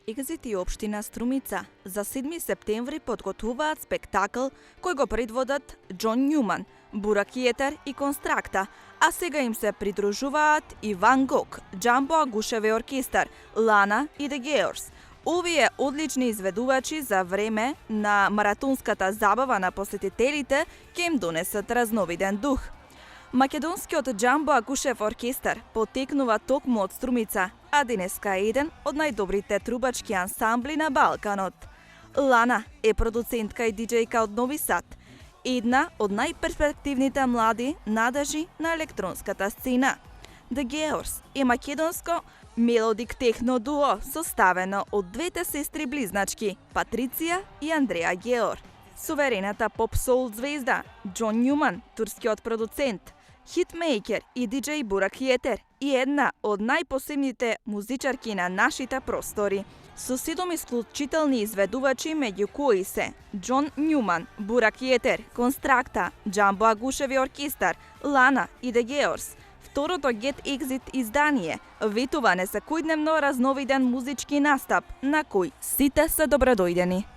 Екзит и општина Струмица за 7 септември подготвуваат спектакл кој го предводат Џон Њуман, Бурак Јетер и Констракта, а сега им се придружуваат и Ван Гог, Џамбо Агушеви оркестар, Лана и The Geors. Овие одлични изведувачи за време на маратонската забава на посетителите ќе им донесат разновиден дух. Македонскиот Џамбо Агушев оркестар потекнува токму од Струмица, а денеска е еден од најдобрите трубачки ансамбли на Балканот. Лана е продуцентка и диџејка од Нови Сад, една од најперспективните млади надежи на електронската сцена. The Geors е македонско мелодик техно дуо составено од двете сестри близначки Патриција и Андреа Геор. Суверената поп-соул звезда Џон Њуман, турскиот продуцент, хитмейкер и диџеј Бурак Јетер и една од најпосебните музичарки на нашите простори. Со 7 исклучителни изведувачи, меѓу кои се Џон Њуман, Бурак Јетер, Констракта, Џамбо Агушеви оркестар, Лана и The Geors, второто Get Exit издание ветува несекојдневно разновиден музички настап на кој сите се добродојдени.